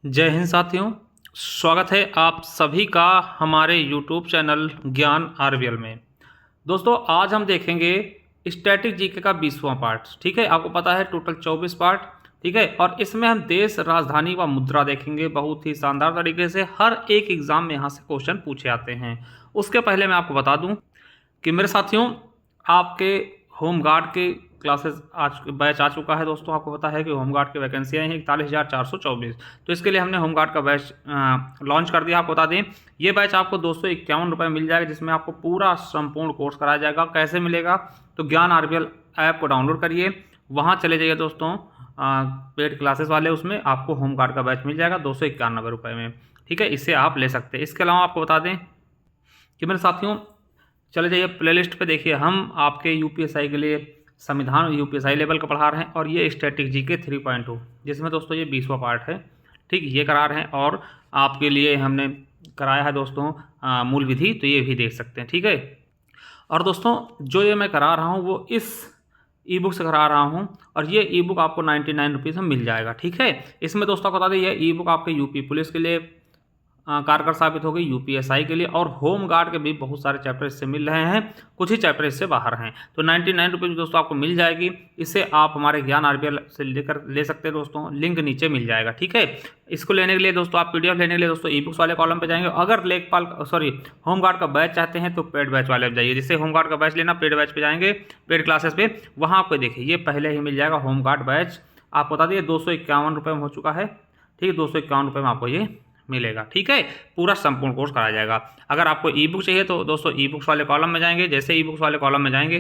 जय हिंद साथियों, स्वागत है आप सभी का हमारे YouTube चैनल ज्ञान आरवीएल में। दोस्तों आज हम देखेंगे स्टैटिक जीके का 20वां पार्ट। ठीक है, आपको पता है टोटल 24 पार्ट। ठीक है, और इसमें हम देश, राजधानी व मुद्रा देखेंगे बहुत ही शानदार तरीके से। हर एक एग्जाम में यहाँ से क्वेश्चन पूछे आते हैं। उसके पहले मैं आपको बता दूँ कि मेरे साथियों आपके होमगार्ड के क्लासेस आज बैच आ चुका है। दोस्तों आपको पता है कि होमगार्ड की वैकेंसी आई है 41,424। तो इसके लिए हमने होमगार्ड का बैच लॉन्च कर दिया। आपको बता दें ये बैच आपको 251 रुपये मिल जाएगा, जिसमें आपको पूरा संपूर्ण कोर्स कराया जाएगा। कैसे मिलेगा? तो ज्ञान आरवीएल ऐप को डाउनलोड करिए, वहाँ चले जाइए दोस्तों, पेड क्लासेस वाले, उसमें आपको होमगार्ड का बैच मिल जाएगा 291 रुपये में। ठीक है, इससे आप ले सकते हैं। इसके अलावा आपको बता दें कि मेरे साथियों चले जाइए प्लेलिस्ट पे, देखिए हम आपके यूपीएसआई के लिए संविधान यूपीएसआई लेवल का पढ़ा रहे हैं, और ये स्टैटिक जीके 3.2, जिसमें दोस्तों ये 20वां पार्ट है। ठीक, ये करा रहे हैं, और आपके लिए हमने कराया है दोस्तों मूल विधि, तो ये भी देख सकते हैं। ठीक है, और दोस्तों जो ये मैं करा रहा हूँ वो इस ई बुक से करा रहा हूँ, और ये ई बुक आपको 99 रुपीज़ में मिल जाएगा। ठीक है, इसमें दोस्तों बता दें ये ई बुक आपके यूपी पुलिस के लिए कारगर साबित होगी, यूपीएसआई के लिए, और होम गार्ड के भी बहुत सारे चैप्टर इससे मिल रहे हैं, कुछ ही चैप्टर इससे बाहर हैं। तो 99 रुपये दोस्तों आपको मिल जाएगी। इससे आप हमारे ज्ञान आरवीएल से ले सकते हैं दोस्तों, लिंक नीचे मिल जाएगा। ठीक है, इसको लेने के लिए दोस्तों आप पीडीएफ लेने के लिए दोस्तों ई बुक्स वाले कॉलम पे जाएंगे। अगर होम गार्ड का बैच चाहते हैं तो पेड बैच वाले पे जाइए। जिससे होम गार्ड का बैच लेना, पेड बैच पे जाएंगे, पेड क्लासेस पे, वहाँ आपको देखिए ये पहले ही मिल जाएगा होम गार्ड बैच। आपको बता दिए 251 रुपये में हो चुका है। ठीक है, 251 रुपये में आपको ये मिलेगा। ठीक है, पूरा संपूर्ण कोर्स कराया जाएगा। अगर आपको ई बुक चाहिए तो दोस्तों ई बुक्स वाले कॉलम में जाएंगे। जैसे ई बुक्स वाले कॉलम में जाएंगे,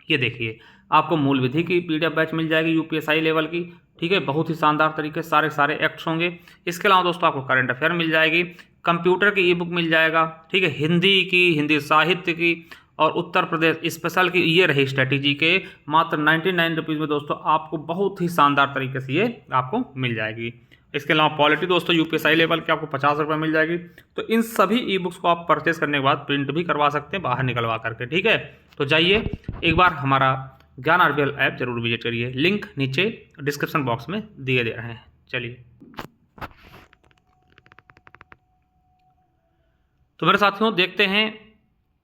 ये देखिए आपको मूल विधि की पीडीएफ बैच मिल जाएगी यूपीएसआई लेवल की। ठीक है, बहुत ही शानदार तरीके से सारे एक्ट्स होंगे। इसके अलावा दोस्तों आपको करंट अफेयर मिल जाएगी, कंप्यूटर की ई बुक मिल जाएगा। ठीक है, हिंदी की, हिंदी साहित्य की, और उत्तर प्रदेश स्पेशल की। ये रही स्ट्रेटेजी के मात्र 99 रुपीज़ में दोस्तों आपको बहुत ही शानदार तरीके से ये आपको मिल जाएगी। इसके अलावा पॉलिटी दोस्तों यूपीएसआई लेवल की आपको 50 रुपये मिल जाएगी। तो इन सभी ई बुक्स को आप परचेस करने के बाद प्रिंट भी करवा सकते हैं बाहर निकलवा करके। ठीक है, तो जाइए एक बार हमारा ज्ञान आरवीएल ऐप जरूर विजिट करिए, लिंक नीचे डिस्क्रिप्शन बॉक्स में दिए दे रहे हैं। चलिए, तो मेरे साथियों देखते हैं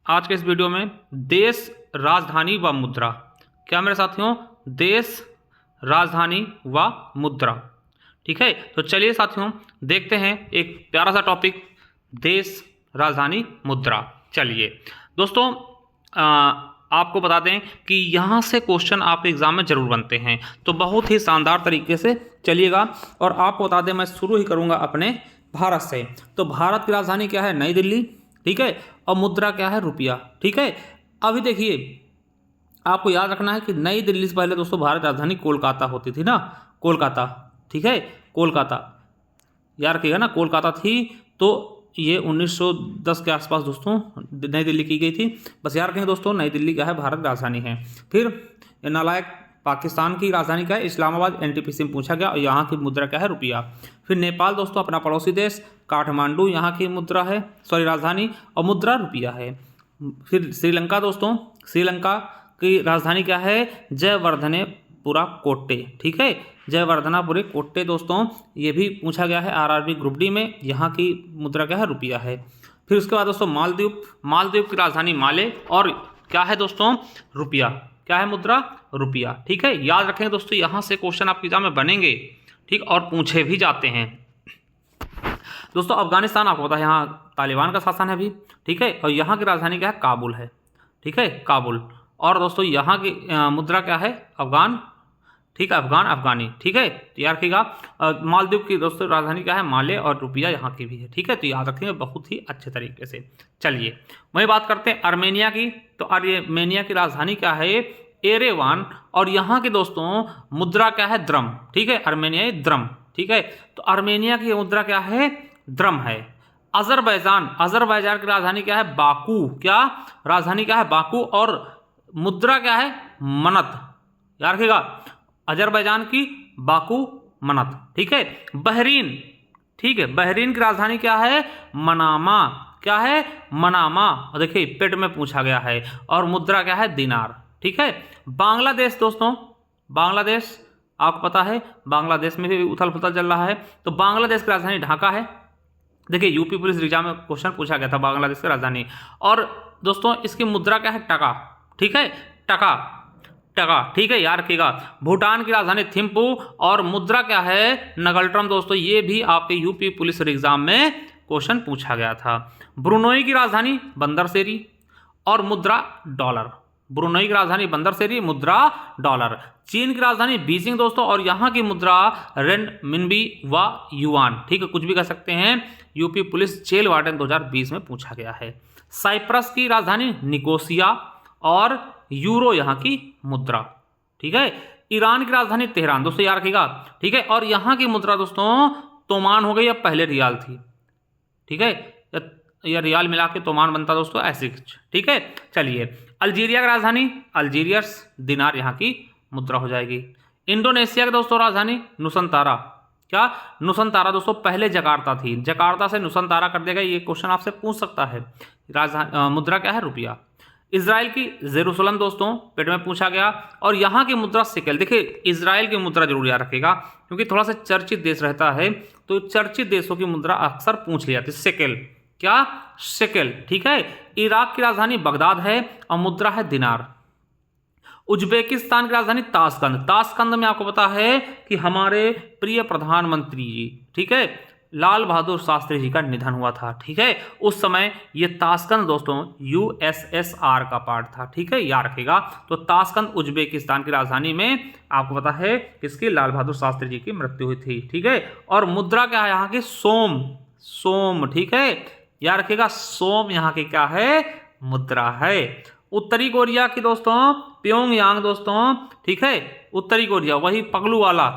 आज के इस वीडियो में देश, राजधानी व मुद्रा। क्या मेरे साथियों? देश, राजधानी व मुद्रा। ठीक है, तो चलिए साथियों देखते हैं एक प्यारा सा टॉपिक, देश, राजधानी, मुद्रा। चलिए दोस्तों आपको बता दें कि यहाँ से क्वेश्चन आपके एग्जाम में जरूर बनते हैं, तो बहुत ही शानदार तरीके से चलिएगा। और आपको बता दें मैं शुरू ही करूँगा अपने भारत से। तो भारत की राजधानी क्या है? नई दिल्ली। ठीक है, और मुद्रा क्या है? रुपया। ठीक है, अभी देखिए आपको याद रखना है कि नई दिल्ली से पहले दोस्तों भारत राजधानी कोलकाता होती थी ना, कोलकाता। ठीक है, कोलकाता याद रखिएगा ना, कोलकाता थी। तो ये 1910 के आसपास दोस्तों नई दिल्ली की गई थी। बस याद रखेंगे दोस्तों, नई दिल्ली क्या है? भारत राजधानी है। फिर नालायक पाकिस्तान की राजधानी क्या है? इस्लामाबाद। एनटीपीसी में पूछा गया। और यहाँ की मुद्रा क्या है? रुपया। फिर नेपाल दोस्तों अपना पड़ोसी देश, काठमांडू यहाँ की मुद्रा है, राजधानी, और मुद्रा रुपया है। फिर श्रीलंका दोस्तों, श्रीलंका की राजधानी क्या है? जयवर्धनेपुरा कोट्टे। ठीक है, जयवर्धनापुरी कोट्टे दोस्तों, ये भी पूछा गया है आरआरबी ग्रुप डी में। यहाँ की मुद्रा क्या है? रुपया है। फिर उसके बाद दोस्तों मालदीव, मालदीव की राजधानी माले, और क्या है दोस्तों? रुपया। क्या है? मुद्रा रुपया। ठीक है, याद रखें दोस्तों, यहाँ से क्वेश्चन आपके एग्जाम में बनेंगे। ठीक, और पूछे भी जाते हैं दोस्तों। अफगानिस्तान आपको पता है यहाँ तालिबान का शासन है अभी। ठीक है, और यहाँ की राजधानी क्या है? काबुल है। ठीक है, काबुल। और दोस्तों यहाँ की मुद्रा क्या है? अफगान। ठीक है, अफगान, अफगानी। ठीक है, तो याद रखिएगा। मालदीव की दोस्तों राजधानी क्या है? माले, और रुपया यहाँ की भी है। ठीक है, तो याद रखेंगे बहुत ही अच्छे तरीके से। चलिए वही बात करते हैं अर्मेनिया की। तो अर्मेनिया की राजधानी क्या है? एरेवान, और यहाँ की दोस्तों मुद्रा क्या है? द्रम। ठीक है, अर्मेनिया द्रम। ठीक है, तो अर्मेनिया की मुद्रा क्या है? द्रम है। अजरबैजान, अजरबैजान की राजधानी क्या है? बाकू। क्या राजधानी क्या है? बाकू, और मुद्रा क्या है? मनत। याद रखिएगा, अजरबैजान की बाकू, मनत। ठीक है, बहरीन। ठीक है, बहरीन की राजधानी क्या है? मनामा। क्या है? मनामा। और देखिए पेट में पूछा गया है। और मुद्रा क्या है? दिनार। ठीक है, बांग्लादेश दोस्तों, बांग्लादेश आपको पता है बांग्लादेश में भी उथल पुथल चल रहा है। तो बांग्लादेश की राजधानी ढाका है। देखिए यूपी पुलिस एग्जाम में क्वेश्चन पूछा गया था बांग्लादेश की राजधानी। और दोस्तों इसकी मुद्रा क्या है, टका। ठीक है, टका, टका। ठीक है, याद रखिएगा। भूटान की राजधानी थिम्पू और मुद्रा क्या है, नगल्ट्रम। दोस्तों ये भी आपके यूपी पुलिस एग्जाम में क्वेश्चन पूछा गया था। ब्रुनोई की राजधानी बंदरसेरी और मुद्रा डॉलर। ब्रुनोई की राजधानी बंदरसेरी, मुद्रा डॉलर। चीन की राजधानी बीजिंग दोस्तों और यहाँ की मुद्रा रेनमिनबी व युआन। ठीक है, कुछ भी कह सकते हैं। यूपी पुलिस जेल वार्डन 2020 में पूछा गया है। साइप्रस की राजधानी निकोसिया और यूरो यहाँ की मुद्रा। ठीक है, ईरान की राजधानी तेहरान। दोस्तों याद रखिएगा। ठीक है, और यहाँ की मुद्रा दोस्तों तोमान हो गई, अब पहले रियाल थी। ठीक है, या रियाल मिला के तोमान बनता दोस्तों, ऐसे कुछ। ठीक है, चलिए। अल्जीरिया की राजधानी अल्जीरियस दिनार यहाँ की मुद्रा हो जाएगी। इंडोनेशिया की दोस्तों राजधानी नुसंतारा। क्या, नुसंतारा दोस्तों पहले जकार्ता थी, जकार्ता से नुसंतारा कर देगा, ये क्वेश्चन आपसे पूछ सकता है। राजधानी मुद्रा क्या है, रुपया। इजराइल की जेरूसलम दोस्तों पेट में पूछा गया और यहाँ की मुद्रा सिकेल। देखिए इजराइल की मुद्रा जरूर याद रखेगा क्योंकि थोड़ा सा चर्चित देश रहता है, तो चर्चित देशों की मुद्रा अक्सर पूछ ली जाती है। सिकेल, क्या, सिकेल। ठीक है, इराक की राजधानी बगदाद है और मुद्रा है दिनार। उज्बेकिस्तान की राजधानी ताशकंद। ताशकंद में आपको पता है कि हमारे प्रिय प्रधानमंत्री जी, ठीक है, लाल बहादुर शास्त्री जी का निधन हुआ था। ठीक है, उस समय ये ताशकंद दोस्तों यूएसएसआर का पार्ट था। ठीक है, याद रखिएगा। तो ताशकंद उज्बेकिस्तान की राजधानी में आपको पता है किसकी, लाल बहादुर शास्त्री जी की मृत्यु हुई थी। ठीक है, और मुद्रा क्या है यहाँ की, सोम, सोम। ठीक है, याद रखिएगा, सोम यहाँ की क्या है, मुद्रा है। उत्तरी कोरिया की दोस्तों प्योंगयांग दोस्तों। ठीक है, उत्तरी कोरिया वही पगलू वाला।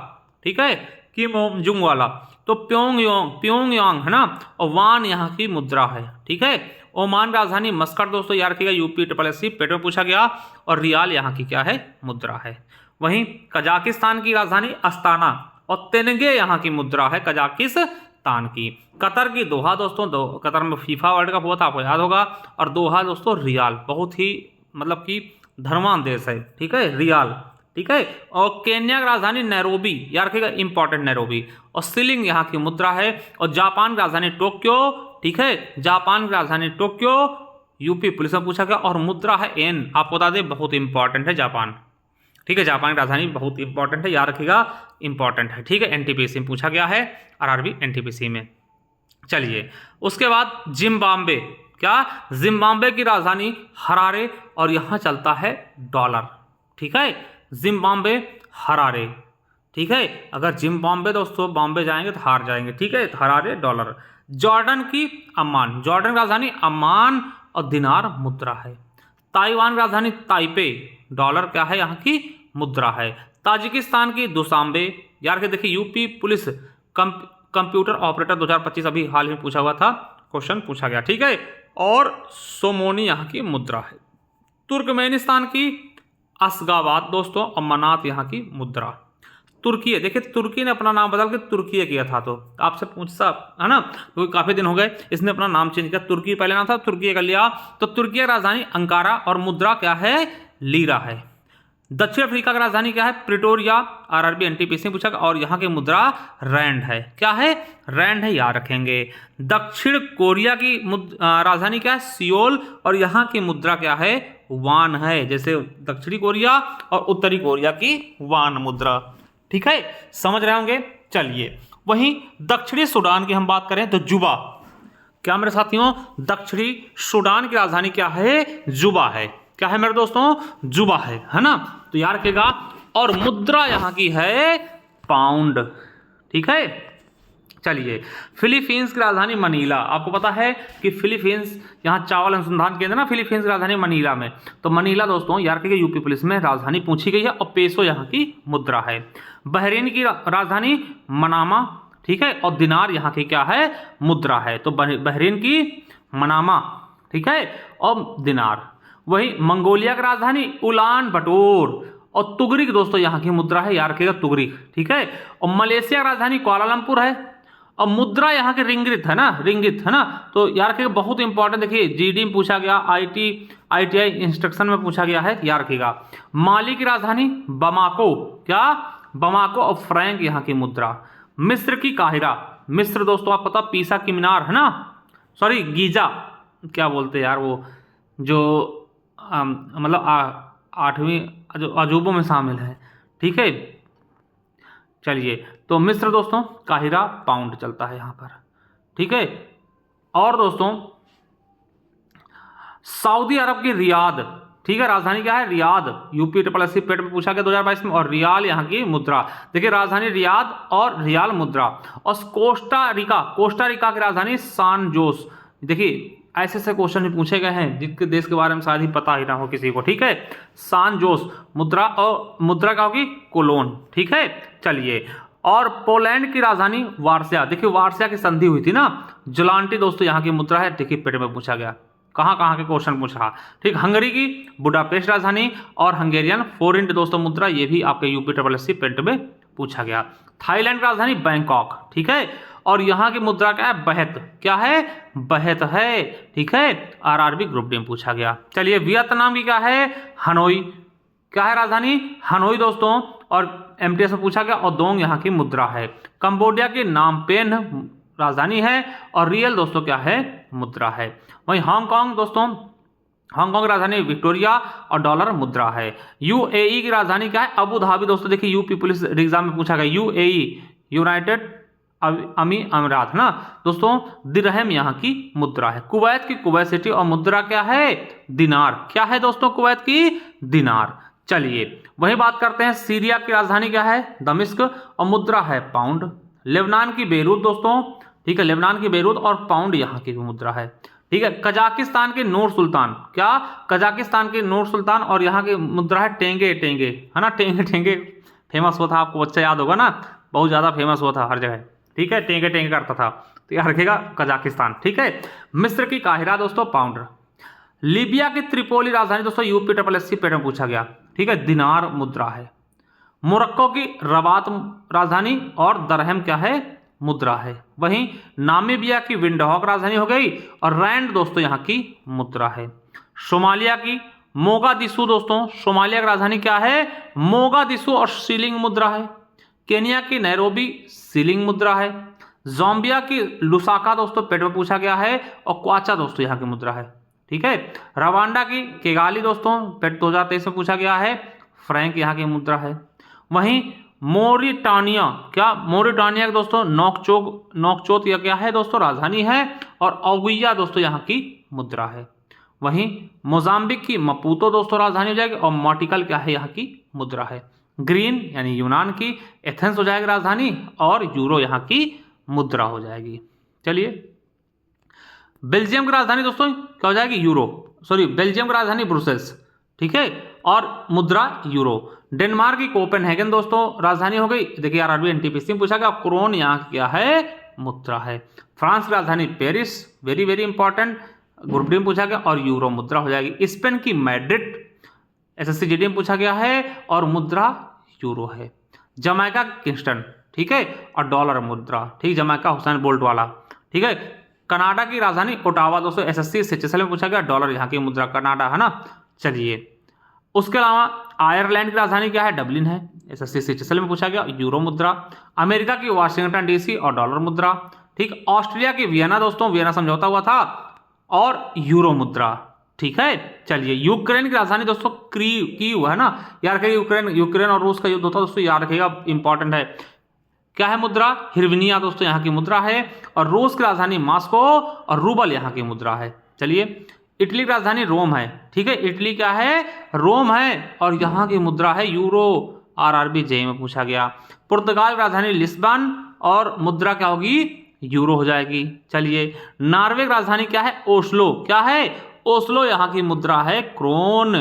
ठीक है, किम ओम जुंग वाला। तो प्योंगयांग है ना, और वान यहाँ की मुद्रा है। ठीक है, ओमान राजधानी मस्कट दोस्तों याद रखिएगा, यूपी SSC पेट में पूछा गया, और रियाल यहाँ की क्या है, मुद्रा है। वहीं कजाकिस्तान की राजधानी अस्ताना और तेनगे यहाँ की मुद्रा है, कजाकिस्तान की। कतर की दोहा दोस्तों, कतर में फीफा वर्ल्ड कप हुआ था, आपको याद होगा। और दोहा दोस्तों रियाल, बहुत ही मतलब कि धर्मांत देश है। ठीक है, रियाल। ठीक है, और केन्या की राजधानी नैरोबी, याद रखिएगा, इंपॉर्टेंट नैरोबी। और शिलिंग यहाँ की मुद्रा है। और जापान की राजधानी टोक्यो। ठीक है, जापान की राजधानी टोक्यो, यूपी पुलिस में पूछा गया, और मुद्रा है येन। आपको बता दें बहुत इंपॉर्टेंट है जापान। ठीक है, जापान की राजधानी बहुत इंपॉर्टेंट है, याद रखिएगा, इंपॉर्टेंट है। ठीक है, एनटीपीसी में पूछा गया है, आरआरबी एनटीपीसी में। चलिए, उसके बाद जिम्बाब्वे। क्या, जिम्बाब्वे की राजधानी हरारे और यहाँ चलता है डॉलर। ठीक है, जिम्बाब्वे हरारे। ठीक है, अगर जिम्बाब्वे दोस्तों बॉम्बे जाएंगे तो हार जाएंगे। ठीक है, हरारे डॉलर। जॉर्डन की अम्मान, जॉर्डन की राजधानी अम्मान और दिनार मुद्रा है। ताइवान की राजधानी ताइपे, डॉलर क्या है, यहाँ की मुद्रा है। ताजिकिस्तान की दुशांबे। यार के देखिए, यूपी पुलिस कंप्यूटर ऑपरेटर 2025 अभी हाल में पूछा हुआ था, क्वेश्चन पूछा गया। ठीक है, और सोमोनी यहाँ की मुद्रा है। तुर्कमेनिस्तान की अशगाबाद दोस्तों, अमरनाथ यहाँ की मुद्रा। तुर्की है, देखिए तुर्की ने अपना नाम बदल के तुर्की किया था, तो आपसे पूछता है ना, तो काफी दिन हो गए, इसने अपना नाम चेंज किया। तुर्की पहले नाम था, तुर्की कर लिया। तो तुर्की की राजधानी अंकारा और मुद्रा क्या है, लीरा है। दक्षिण अफ्रीका की राजधानी क्या है, प्रिटोरिया, आरआरबी एनटीपीसी पूछा, और यहाँ की मुद्रा रैंड है। क्या है, रैंड है, याद रखेंगे। दक्षिण कोरिया की राजधानी क्या है, सियोल, और यहाँ की मुद्रा क्या है, वान है। जैसे दक्षिणी कोरिया और उत्तरी कोरिया की वान मुद्रा। ठीक है, समझ रहे होंगे। चलिए, वहीं दक्षिणी सूडान की हम बात करें तो जुबा। क्या मेरे साथियों, दक्षिणी सूडान की राजधानी क्या है, जुबा है। क्या है मेरे दोस्तों, जुबा है ना। तो याद रखिएगा, और मुद्रा यहाँ की है पाउंड। ठीक है, चलिए। फिलीपींस की राजधानी मनीला। आपको पता है कि फिलीपींस यहाँ चावल अनुसंधान केंद्र ना, फिलीपींस की राजधानी मनीला में। तो मनीला दोस्तों याद रखिएगा, यूपी पुलिस में राजधानी पूछी गई है, और पेसो यहाँ की मुद्रा है। बहरीन की राजधानी मनामा। ठीक है, और दिनार यहाँ की क्या है, मुद्रा है। तो बहरीन की मनामा। ठीक है, और दिनार। वही मंगोलिया की राजधानी उलान बटोर, और तुगरिक दोस्तों यहाँ की मुद्रा है, याद रखिएगा, तुगरिक। ठीक है, और मलेशिया की राजधानी कुआलालंपुर है, और मुद्रा यहाँ के रिंगित है ना, रिंगित है ना। तो याद रखिएगा, बहुत इंपॉर्टेंट, देखिए जीडी में पूछा गया, ITI इंस्ट्रक्शन में पूछा गया है, याद रखिएगा। माली की राजधानी बमाको। क्या, बमाको और फ्रैंक यहाँ की मुद्रा। मिस्र की काहिरा, मिस्र दोस्तों आप पता पीसा की मीनार है ना, सॉरी गीजा, क्या बोलते हैं यार वो जो मतलब 8वीं जो अजूबों में शामिल है, ठीक है। चलिए, तो मिस्र दोस्तों काहिरा पाउंड चलता है यहाँ पर, ठीक है। और दोस्तों सऊदी अरब की रियाद, ठीक है, राजधानी क्या है रियाद, यूपी SSC पेट में पूछा गया 2022 में। और रियाल यहाँ की मुद्रा, देखिए राजधानी रियाद और रियाल मुद्रा। और कोस्टा रिका की राजधानी सान जोस। देखिए ऐसे क्वेश्चन भी पूछे गए हैं जिनके देश के बारे में शायद ही पता ही ना हो किसी को, ठीक है। सान जोस मुद्रा, और मुद्रा क्या होगी कोलोन, ठीक है। चलिए, और पोलैंड की राजधानी वार्सिया, देखिए वार्सिया की संधि हुई थी ना, जुलांटी दोस्तों यहाँ की मुद्रा है, देखिए पेट में पूछा गया, कहाँ के क्वेश्चन पूछा, ठीक। हंगरी की बुडापेस्ट राजधानी और हंगेरियन फोरिंट दोस्तों मुद्रा, ये भी आपके यूपी SSC पेट में पूछा गया। थाईलैंड की राजधानी बैंकॉक, ठीक है। और यहाँ की मुद्रा क्या है बहत, क्या है बहत है, ठीक है। RRB ग्रुप डी में पूछा गया। चलिए, वियतनाम की क्या है हनोई, क्या है राजधानी हनोई दोस्तों, और MTS में पूछा गया। और दोंग यहाँ की मुद्रा है। कंबोडिया की नामपेन राजधानी है, और रियल दोस्तों क्या है मुद्रा है। वहीं हांगकांग दोस्तों, हांगकांग की राजधानी विक्टोरिया और डॉलर मुद्रा है। UAE की राजधानी क्या है अबू धाबी दोस्तों, देखिए यूपी पुलिस एग्जाम में पूछा गया, UAE यूनाइटेड अमीरात ना दोस्तों, दिरहम यहाँ की मुद्रा है। कुवैत की कुवैत सिटी और मुद्रा क्या है दिनार, क्या है दोस्तों कुवैत की दिनार। चलिए, वही बात करते हैं, सीरिया की राजधानी क्या है दमिश्क और मुद्रा है पाउंड। लेबनान की बेरूत दोस्तों, ठीक है, लेबनान की बेरूत और पाउंड यहाँ की मुद्रा है, ठीक है। कजाकिस्तान के नूर सुल्तान, क्या कजाकिस्तान के नूर सुल्तान, और यहाँ की मुद्रा है टेंगे, है ना, टेंगे फेमस हुआ था, आपको अच्छा याद होगा ना, बहुत ज्यादा फेमस हुआ था हर जगह, ठीक है, टेंगे करता था, तो याद रखिएगा कजाकिस्तान, ठीक है। मिस्र की काहिरा दोस्तों पाउंड। लीबिया की त्रिपोली राजधानी दोस्तों यूपी SSC पेट में पूछा गया, ठीक है, दिनार मुद्रा है। मोरक्को की रबात राजधानी और दरहम क्या है मुद्रा है। वहीं नामीबिया की विंडहॉक राजधानी हो गई, और रैंड दोस्तों यहाँ की मुद्रा है। सोमालिया की मोगादिशु दोस्तों, सोमालिया की राजधानी क्या है मोगादिशु और सीलिंग मुद्रा है। केनिया की नैरोबी सीलिंग मुद्रा है। जाम्बिया की लुसाका दोस्तों पेट में पूछा गया है, और क्वाचा दोस्तों यहाँ की मुद्रा है, ठीक है। रवांडा की किगाली दोस्तों पेट 2023 में पूछा गया है, फ्रैंक यहाँ की मुद्रा है। वहीं मोरिटानिया, क्या मोरिटानिया दोस्तों नोकचोत या क्या है दोस्तों राजधानी है, और ओगुइया दोस्तों यहाँ की मुद्रा है। वहीं मोजाम्बिक की मपूतो दोस्तों राजधानी हो जाएगी, और मॉटिकल क्या है यहाँ की मुद्रा है। ग्रीन यानी यूनान की एथेंस हो जाएगी राजधानी, और यूरो यहाँ की मुद्रा हो जाएगी। चलिए, बेल्जियम की राजधानी दोस्तों क्या हो जाएगी बेल्जियम की राजधानी ब्रुसेल्स, ठीक है, और मुद्रा यूरो। डेनमार्क की कोपेनहेगन दोस्तों राजधानी हो गई, देखिए RRB NTPC में पूछा गया, क्रोन यहाँ की क्या है मुद्रा है। फ्रांस की राजधानी Paris, very very important, group D में पूछा गया, और यूरो मुद्रा हो जाएगी। स्पेन की मैड्रिड SSC GD में पूछा गया है, और मुद्रा यूरो है। जमैका किंगस्टन, ठीक है, और डॉलर मुद्रा, ठीक, जमैका हुसैन बोल्ट वाला, ठीक है। कनाडा की राजधानी ओटावा दोस्तों SSC SHL में पूछा गया, डॉलर यहाँ की मुद्रा कनाडा है ना। चलिए, उसके अलावा आयरलैंड की राजधानी क्या है डबलिन है, SSC SHL में पूछा गया, यूरो मुद्रा। अमेरिका की वाशिंगटन DC और डॉलर मुद्रा, ठीक। ऑस्ट्रेलिया की वियना दोस्तों, वियना समझौता हुआ था, और यूरो मुद्रा, ठीक है। चलिए, यूक्रेन की राजधानी दोस्तों कीव है ना, याद रखिएगा, यूक्रेन और रूस का युद्ध होता है दोस्तों, याद रखिएगा इंपॉर्टेंट है। क्या है मुद्रा हिरविनिया दोस्तों यहाँ की मुद्रा है, और रूस की राजधानी मॉस्को और रूबल यहाँ की मुद्रा है। चलिए, इटली की राजधानी रोम है, ठीक है, इटली क्या है रोम है, और यहाँ की मुद्रा है यूरो, RRB JEE में पूछा गया। पुर्तगाल की राजधानी लिस्बन, और मुद्रा क्या होगी यूरो हो जाएगी। चलिए, नॉर्वे की राजधानी क्या है ओस्लो, क्या है ओस्लो, यहाँ की मुद्रा है क्रोन।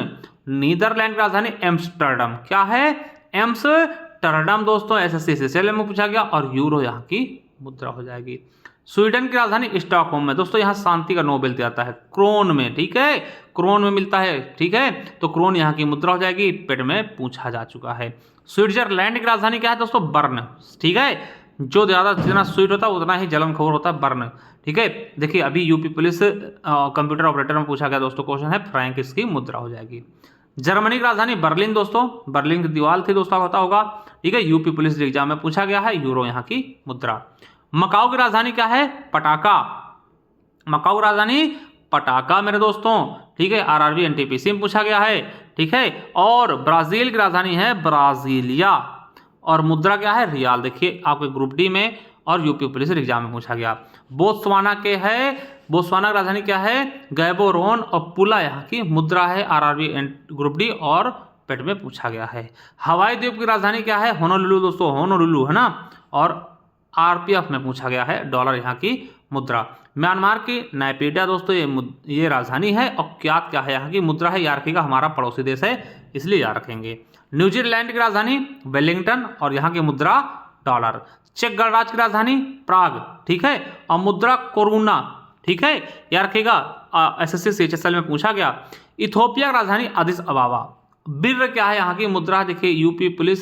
नीदरलैंड की राजधानी एम्स्टर्डम, क्या है एम्स्टर्डम दोस्तों, SSC SHL में पूछा गया, और यूरो यहाँ की मुद्रा हो जाएगी। स्वीडन की राजधानी स्टॉकहोम में दोस्तों, यहाँ शांति का नोबेल दिया जाता है क्रोन में, ठीक है, क्रोन में मिलता है, ठीक है, तो क्रोन यहाँ की मुद्रा हो जाएगी, पेट में पूछा जा चुका है। स्विट्जरलैंड की राजधानी क्या है दोस्तों बर्न, ठीक है, जो ज़्यादा जितना स्वीट होता है उतना ही जलनखोर होता है बर्न, ठीक है। देखिए, अभी यूपी पुलिस कंप्यूटर ऑपरेटर में पूछा गया दोस्तों क्वेश्चन है, फ्रैंक इसकी मुद्रा हो जाएगी। जर्मनी की राजधानी बर्लिन दोस्तों, बर्लिन की दीवार थी दोस्तों, पता होगा, ठीक है, यूपी पुलिस एग्जाम में पूछा गया है, यूरो यहाँ की मुद्रा। मकाऊ की राजधानी क्या है? पटाका। मकाऊ राजधानी पटाका मेरे दोस्तों, ठीक है, आरआरबी एनटीपीसी में पूछा गया है, ठीक है। और ब्राजील की राजधानी है ब्राजीलिया, और मुद्रा क्या है? रियाल। देखिए आपके ग्रुप डी में और यूपी पुलिस एग्जाम में पूछा गया। बोत्सवाना के है, बोत्सवाना की राजधानी क्या है? गैबोरोन, और पुला यहाँ की मुद्रा है, आरआरबी ग्रुप डी और पेट में पूछा गया है। हवाई द्वीप की राजधानी क्या है? होनोलुलु दोस्तों, होनोलुलु है ना, और आरपीएफ में पूछा गया है, डॉलर यहाँ की मुद्रा। म्यांमार की नायपीडिया दोस्तों ये राजधानी है, और क्या है यहाँ की मुद्रा है, याद रखिएगा हमारा पड़ोसी देश है इसलिए याद रखेंगे। न्यूजीलैंड की राजधानी वेलिंगटन, और यहाँ की मुद्रा डॉलर। चेक गणराज्य की राजधानी प्राग, ठीक है, और मुद्रा कोरोना, ठीक है, याद रखिएगा एसएससी सीएचएसएल में पूछा गया। इथोपिया की राजधानी अदिस अबाबा। बिर क्या है यहाँ की मुद्रा? देखिए यूपी पुलिस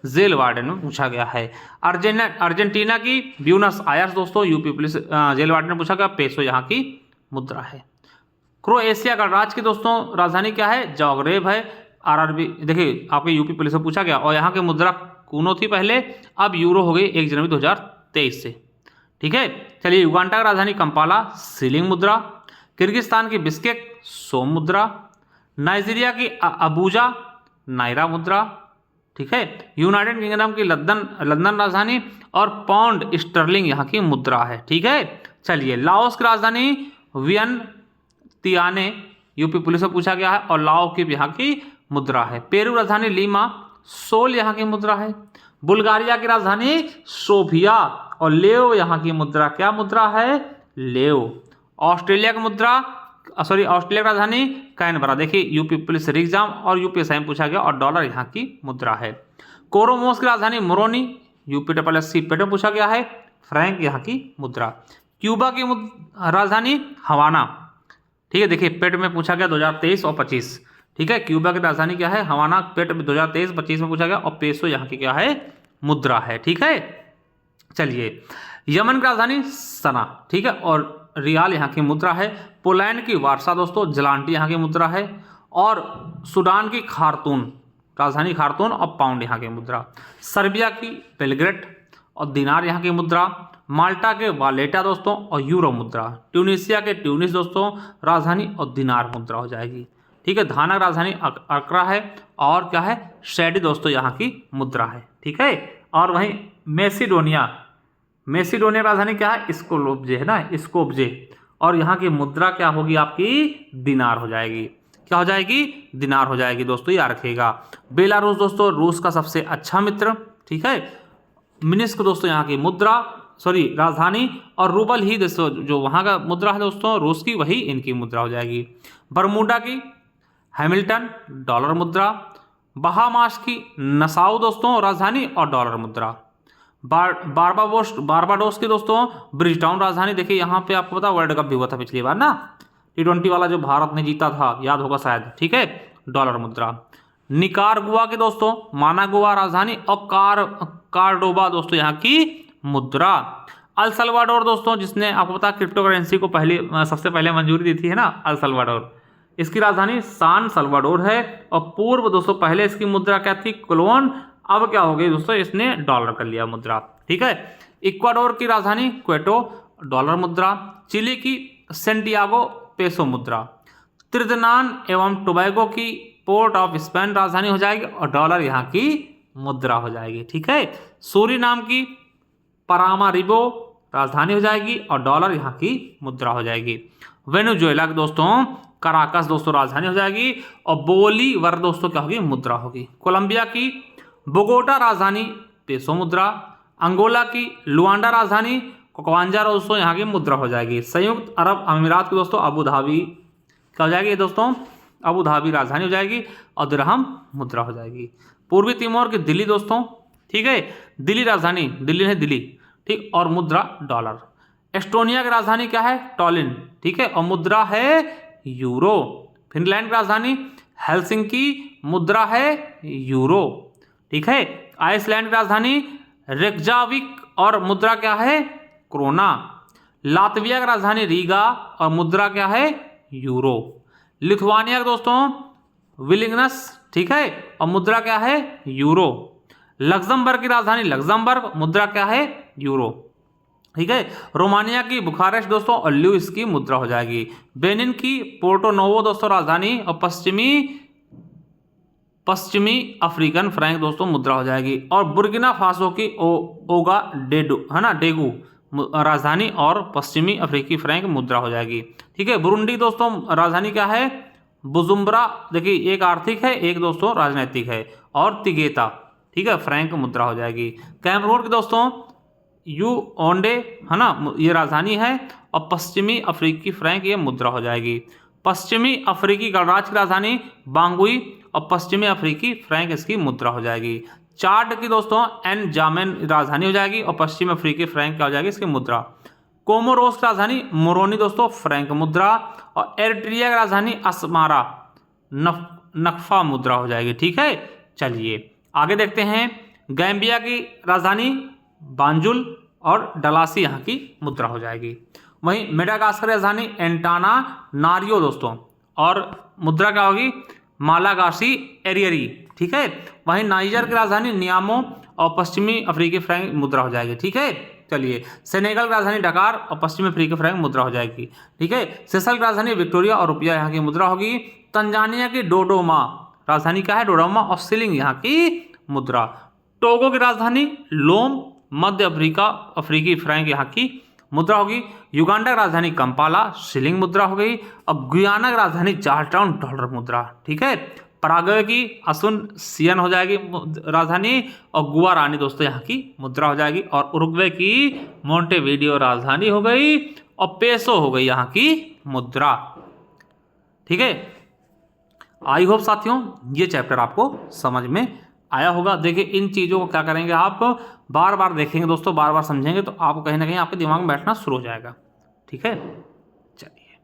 जेल वार्डन में पूछा गया है। अर्जेंटीना की ब्यूनस आयर्स दोस्तों, यूपी पुलिस जेल वार्डन में पूछा गया, पेसो यहाँ की मुद्रा है। क्रोएशिया गणराज्य की दोस्तों राजधानी क्या है? जाग्रेब है, आरआरबी देखिए आपके यूपी पुलिस में पूछा गया, और यहाँ की मुद्रा कूनो थी पहले, अब यूरो हो गई 1 जनवरी 2023 से, ठीक है। चलिए युगांडा की राजधानी कंपाला, सीलिंग मुद्रा। किर्गिस्तान की बिस्केक, सोम मुद्रा। नाइजीरिया की अबूजा, नायरा मुद्रा, ठीक है। यूनाइटेड किंगडम की लंदन राजधानी, और पाउंड स्टर्लिंग यहाँ की मुद्रा है, ठीक है। चलिए लाओस की राजधानी वियंतियाने, यूपी पुलिस से पूछा गया है, और लाओ की यहाँ की मुद्रा है। पेरू राजधानी लीमा, सोल यहाँ की मुद्रा है। बुल्गारिया की राजधानी सोफिया, और लेव यहाँ की मुद्रा, क्या मुद्रा है? लेव। ऑस्ट्रेलिया की मुद्रा ऑस्ट्रेलिया की राजधानी कैनबरा। देखिए यूपी पुलिस एग्जाम और यूपीएसआई में पूछा गया, और डॉलर यहाँ की मुद्रा है। कोरोमोस की राजधानी मोरोनी, यूपी SSC पेट में पूछा गया है, फ्रैंक यहाँ की मुद्रा। क्यूबा की राजधानी हवाना, ठीक है, देखिए पेट में पूछा गया 2023 और 25, ठीक है। क्यूबा की राजधानी क्या है? हवाना, पेट में 2023-25 में पूछा गया, और पेसो यहाँ की क्या है? मुद्रा है, ठीक है। चलिए यमन की राजधानी सना, ठीक है, और रियाल यहाँ की मुद्रा है। पोलैंड की वार्सा दोस्तों, जलांटी यहाँ की मुद्रा है। और सूडान की खार्तून, राजधानी खार्तून, और पाउंड यहाँ की मुद्रा। सर्बिया की बेलग्रेड, और दिनार यहाँ की मुद्रा। माल्टा के वालेटा दोस्तों, और यूरो मुद्रा। ट्यूनिसिया के ट्यूनिस दोस्तों, राजधानी और दिनार मुद्रा हो जाएगी, ठीक है। घाना राजधानी अकरा है, और क्या है? शैडी दोस्तों यहाँ की मुद्रा है, ठीक है। और वहीं मेसिडोनिया राजधानी क्या है? स्कोप्जे है ना, स्कोप्जे, और यहाँ की मुद्रा क्या होगी आपकी? दिनार हो जाएगी। क्या हो जाएगी? दिनार हो जाएगी दोस्तों, याद रखिएगा। बेलारूस दोस्तों, रूस का सबसे अच्छा मित्र, ठीक है। मिन्स्क दोस्तों यहाँ की मुद्रा, राजधानी, और रूबल ही दोस्तों जो वहाँ का मुद्रा है दोस्तों रूस की, वही इनकी मुद्रा हो जाएगी। बरमूडा की हैमिल्टन, डॉलर मुद्रा। बहामास की नसाउ दोस्तों, राजधानी और डॉलर मुद्रा। बारबाडोस की दोस्तों ब्रिजटाउन, राजधानी। देखिए यहाँ पे आपको पता वर्ल्ड कप भी हुआ था पिछली बार ना, T20 वाला जो भारत ने जीता था, याद होगा शायद, ठीक है, डॉलर मुद्रा। निकारागुआ के दोस्तों मानागुआ, राजधानी, और कार्डोबा दोस्तों यहाँ की मुद्रा। अल सल्वाडोर दोस्तों, जिसने आपको पता क्रिप्टो करेंसी को सबसे पहले मंजूरी दी थी, है ना, अल सल्वाडोर, इसकी राजधानी सान सल्वाडोर है। और पूर्व दोस्तों पहले इसकी मुद्रा क्या थी? क्लोन, अब क्या हो गई दोस्तों? इसने डॉलर कर लिया मुद्रा, ठीक है। इक्वाडोर की राजधानी क्वेटो, डॉलर मुद्रा। चिली की सेंटियागो, पेसो मुद्रा। त्रिदनान एवं टोबैगो की पोर्ट ऑफ स्पेन, राजधानी हो जाएगी, और डॉलर यहाँ की मुद्रा हो जाएगी, ठीक है। सूरीनाम की परामारिबो, राजधानी हो जाएगी, और डॉलर यहाँ की मुद्रा हो जाएगी। वेनेजुएला की दोस्तों कराकस दोस्तों, राजधानी हो जाएगी, और बोलीवर दोस्तों क्या होगी? मुद्रा होगी। कोलंबिया की बोगोटा, राजधानी, पेसो मुद्रा। अंगोला की लुआंडा, राजधानी, कोकवांजा दोस्तों यहाँ की मुद्रा हो जाएगी। संयुक्त अरब अमीरात की दोस्तों अबू धाबी, क्या हो जाएगी दोस्तों? अबू धाबी राजधानी हो जाएगी, और दिरहम मुद्रा हो जाएगी। पूर्वी तिमोर की दिल्ली दोस्तों, ठीक है, दिल्ली राजधानी, दिल्ली है दिल्ली, ठीक, और मुद्रा डॉलर। एस्टोनिया की राजधानी क्या है? टॉलिन, ठीक है, और मुद्रा है यूरो। फिनलैंड की राजधानी हेलसिंकी, मुद्रा है यूरो, ठीक है। आइसलैंड की राजधानी रेकजाविक, और मुद्रा क्या है? क्रोना। लातविया की राजधानी रीगा, और मुद्रा क्या है? यूरो। लिथुआनिया के दोस्तों विलिंगनस, ठीक है, और मुद्रा क्या है? यूरो। लग्जमबर्ग की राजधानी लग्जमबर्ग, मुद्रा क्या है? यूरो। ठीक है। रोमानिया की बुखारेस्ट दोस्तों और ल्यूइस की मुद्रा हो जाएगी। बेनिन की पोर्टो नोवो दोस्तों राजधानी, और पश्चिमी अफ्रीकन फ्रैंक दोस्तों मुद्रा हो जाएगी। और बुर्किना फासो की ओगा डेडू है ना, डेगू राजधानी और पश्चिमी अफ्रीकी फ्रैंक मुद्रा हो जाएगी। ठीक है। बुरुंडी दोस्तों राजधानी क्या है? बुजुम्बरा। देखिए एक आर्थिक है, एक दोस्तों राजनीतिक है। और तिगेता, ठीक है, फ्रैंक मुद्रा हो जाएगी। कैमरून की दोस्तों यू ओंडे है ना, ये राजधानी है। और पश्चिमी अफ्रीकी फ्रैंक ये मुद्रा हो जाएगी। पश्चिमी अफ्रीकी गणराज्य की राजधानी बांगुई और पश्चिमी अफ्रीकी फ्रैंक इसकी मुद्रा हो जाएगी। चाड की दोस्तों एन जामेन राजधानी हो जाएगी और पश्चिमी अफ्रीकी फ्रैंक क्या हो जाएगी इसकी मुद्रा। कोमोरोस की राजधानी मोरोनी दोस्तों, फ्रैंक मुद्रा। और एरिट्रिया की राजधानी अस्मारा, नक्फा मुद्रा हो जाएगी। ठीक है। चलिए आगे देखते हैं। गैम्बिया की राजधानी बांजुल और डलासी यहाँ की मुद्रा हो जाएगी। वहीं मेडागास्कर की राजधानी एंटाना नारियो दोस्तों, और मुद्रा क्या होगी? मालागासी एरियरी। ठीक है। वहीं नाइजर की राजधानी नियामो और पश्चिमी अफ्रीकी फ्रैंक मुद्रा हो जाएगी। ठीक है। चलिए सेनेगल की राजधानी डकार और पश्चिमी अफ्रीकी फ्रैंक मुद्रा हो जाएगी। ठीक है। सेशल की राजधानी विक्टोरिया और रुपया यहाँ की मुद्रा होगी। तंजानिया की डोडोमा राजधानी क्या है? डोडोमा, और शिलिंग यहाँ की मुद्रा। टोगो की राजधानी लोम, मध्य अफ्रीकी फ्रैंक यहाँ की मुद्रा होगी। युगांडा की राजधानी कंपाला, शिलिंग मुद्रा हो गई। और गुयाना की राजधानी जॉर्जटाउन, डॉलर मुद्रा। ठीक है। पराग्वे की असुनसियन हो जाएगी राजधानी, और गुआरानी दोस्तों यहाँ की मुद्रा हो जाएगी। और उरुग्वे की मोंटेवीडियो राजधानी हो गई, और पेसो हो गई यहाँ की मुद्रा। ठीक है। आई होप साथियों ये चैप्टर आपको समझ में आया होगा। देखिए इन चीज़ों को क्या करेंगे, आप बार बार देखेंगे दोस्तों, बार बार समझेंगे तो आपको कहीं ना कहीं आपके दिमाग में बैठना शुरू हो जाएगा। ठीक है। चलिए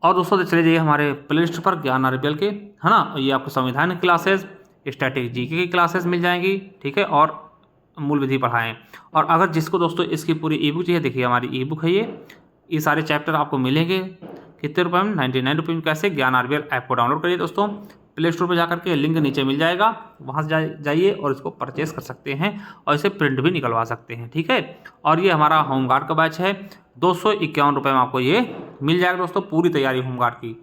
और दोस्तों चले जाइए हमारे प्ले लिस्ट पर ज्ञान आरबीएल के, है ना। ये आपको संविधान की क्लासेस, स्टैटिक जीके की क्लासेस मिल जाएंगी। ठीक है। और मूल विधि पढ़ाएं। और अगर जिसको दोस्तों इसकी पूरी ई बुक चाहिए, देखिए हमारी ई बुक है ये सारे चैप्टर आपको मिलेंगे कितने रुपए में? 99 रुपये में। कैसे? ज्ञान आरबीएल ऐप को डाउनलोड करिए दोस्तों, प्ले स्टोर पर जाकर के, लिंक नीचे मिल जाएगा, वहाँ से जाइए और इसको परचेस कर सकते हैं और इसे प्रिंट भी निकलवा सकते हैं। ठीक है। और ये हमारा होमगार्ड का बैच है, 251 रुपये में आपको ये मिल जाएगा दोस्तों, पूरी तैयारी होमगार्ड की।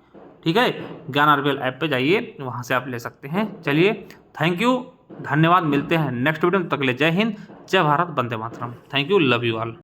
ठीक है। ज्ञान आरबीएल ऐप पे जाइए, वहाँ से आप ले सकते हैं। चलिए थैंक यू, धन्यवाद। मिलते हैं नेक्स्ट वीडियो में, तक के लिए जय हिंद, जय भारत, वंदे मातरम। Thank you, love you all.